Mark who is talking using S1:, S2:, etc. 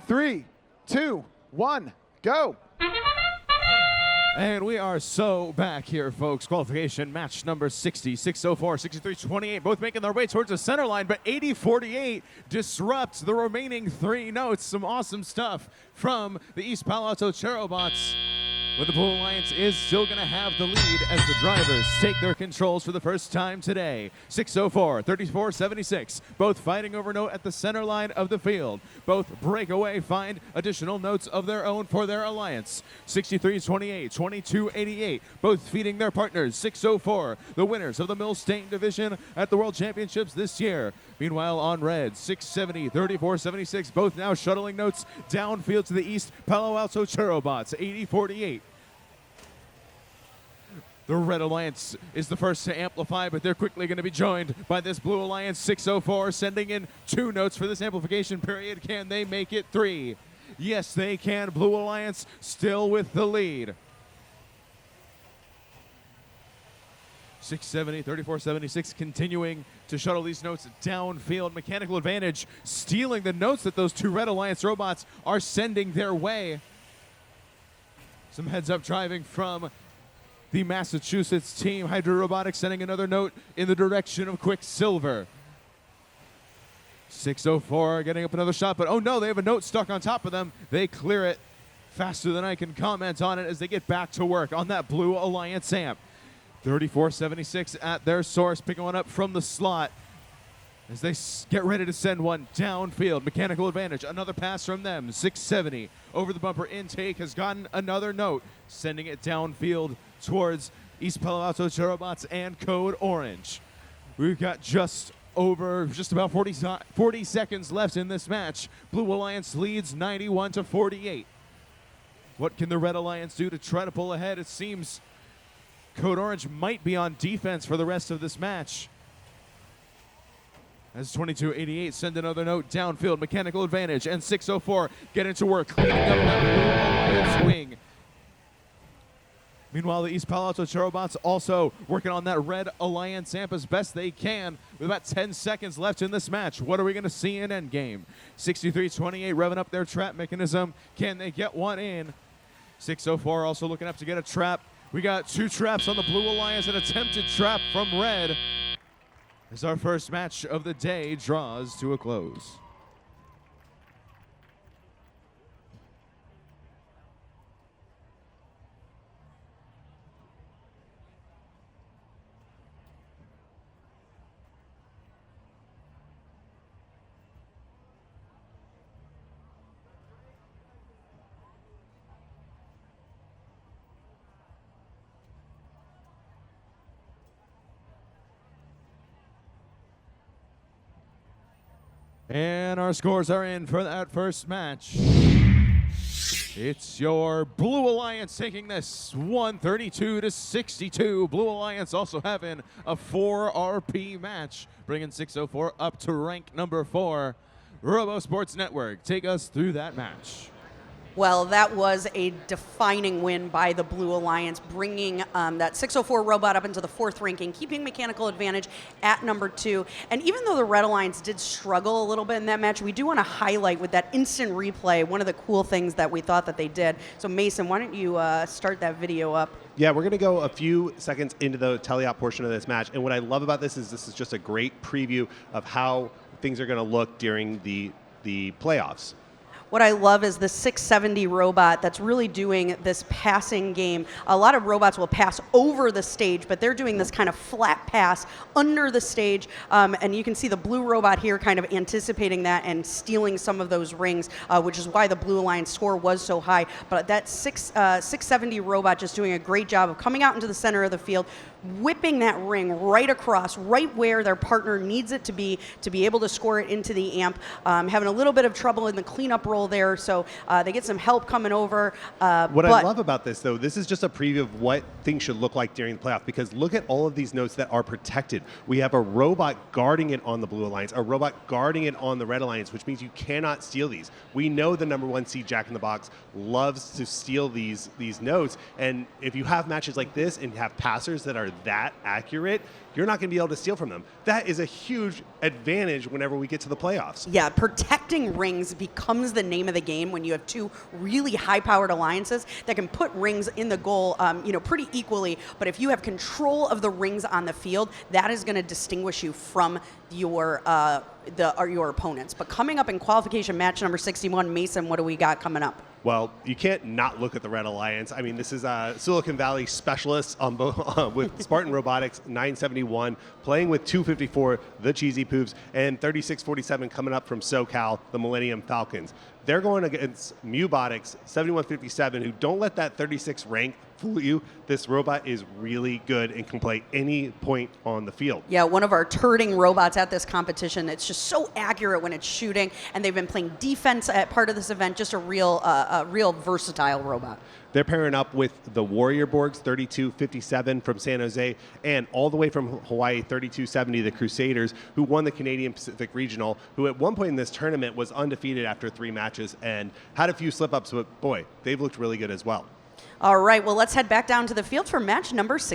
S1: 3, 2, 1, go.
S2: And we are so back here, folks. Qualification match number 60, 604, 63-28, both making their way towards the center line, but 80-48 disrupts the remaining 3 notes. Some awesome stuff from the East Palo Alto Cherobots. But the Blue Alliance is still going to have the lead as the drivers take their controls for the first time today. 604, 34-76, both fighting over note at the center line of the field. Both break away, find additional notes of their own for their alliance. 63-28, 22-88, both feeding their partners. 604, the winners of the Milstein division at the World Championships this year. Meanwhile, on red, 670, 34-76, both now shuttling notes downfield to the East Palo Alto Cherobots, 80-48. The Red Alliance is the first to amplify, but they're quickly going to be joined by this Blue Alliance 604, sending in 2 notes for this amplification period. Can they make it 3? Yes, they can. Blue Alliance still with the lead. 670, 34-76, continuing to shuttle these notes downfield. Mechanical Advantage stealing the notes that those 2 Red Alliance robots are sending their way. Some heads-up driving from the Massachusetts team. Hydra Robotics sending another note in the direction of Quicksilver. 604 getting up another shot, but oh no, they have a note stuck on top of them. They clear it faster than I can comment on it as they get back to work on that Blue Alliance amp. 34-76 at their source, picking one up from the slot as they get ready to send one downfield. Mechanical Advantage, another pass from them. 670 over the bumper intake has gotten another note, sending it downfield towards East Palo Alto Cherobots and Code Orange. We've got just about 40 seconds left in this match. Blue Alliance leads 91-48. What can the Red Alliance do to try to pull ahead? It seems Code Orange might be on defense for the rest of this match. As 22-88 send another note downfield. Mechanical Advantage and 604 get into work, cleaning up that Blue Alliance wing. Meanwhile, the East Palo Alto Cherobots also working on that Red Alliance amp as best they can with about 10 seconds left in this match. What are we going to see in endgame? 63-28 revving up their trap mechanism. Can they get one in? 604 also looking up to get a trap. We got 2 traps on the Blue Alliance, an attempted trap from Red as our first match of the day draws to a close. And our scores are in for that first match. It's your Blue Alliance taking this 132-62. Blue Alliance also having a 4 RP match, bringing 604 up to rank number 4. Robo Sports Network, take us through that match.
S3: Well, that was a defining win by the Blue Alliance, bringing that 604 robot up into the 4th ranking, keeping Mechanical Advantage at number 2. And even though the Red Alliance did struggle a little bit in that match, we do want to highlight with that instant replay one of the cool things that we thought that they did. So Mason, why don't you start that video up?
S4: Yeah, we're going to go a few seconds into the teleop portion of this match. And what I love about this is just a great preview of how things are going to look during the playoffs.
S3: What I love is the 670 robot that's really doing this passing game. A lot of robots will pass over the stage, but they're doing this kind of flat pass under the stage. And you can see the blue robot here kind of anticipating that and stealing some of those rings, which is why the Blue Alliance score was so high. But that 670 robot just doing a great job of coming out into the center of the field, whipping that ring right across, right where their partner needs it to be able to score it into the amp. Having a little bit of trouble in the cleanup roll there, so they get some help coming over.
S4: What I love about this, though, this is just a preview of what things should look like during the playoff, because look at all of these notes that are protected. We have a robot guarding it on the Blue Alliance, a robot guarding it on the Red Alliance, which means you cannot steal these. We know the number 1 seed Jack in the Box loves to steal these notes, and if you have matches like this and have passers that are that accurate, you're not going to be able to steal from them. That is a huge advantage whenever we get to the playoffs.
S3: Yeah, protecting rings becomes the name of the game when you have two really high-powered alliances that can put rings in the goal, pretty equally. But if you have control of the rings on the field, that is going to distinguish you from your opponents. But coming up in qualification match number 61, Mason, what do we got coming up?
S4: Well, you can't not look at the Red Alliance. I mean, this is Silicon Valley specialists on with Spartan Robotics 971, playing with 254, the Chezy Poops, and 3647 coming up from SoCal, the Millennium Falcons. They're going against Mubotics 7157, who don't let that 36 rank fool you. This robot is really good and can play any point on the field.
S3: Yeah, one of our turning robots at this competition. It's just so accurate when it's shooting, and they've been playing defense at part of this event. Just a real versatile robot.
S4: They're pairing up with the Warrior Borgs 3257 from San Jose, and all the way from Hawaii 3270, the Crusaders, who won the Canadian Pacific Regional, who at one point in this tournament was undefeated after 3 matches and had a few slip-ups, but boy, they've looked really good as well.
S3: All right, well, let's head back down to the field for match number 6.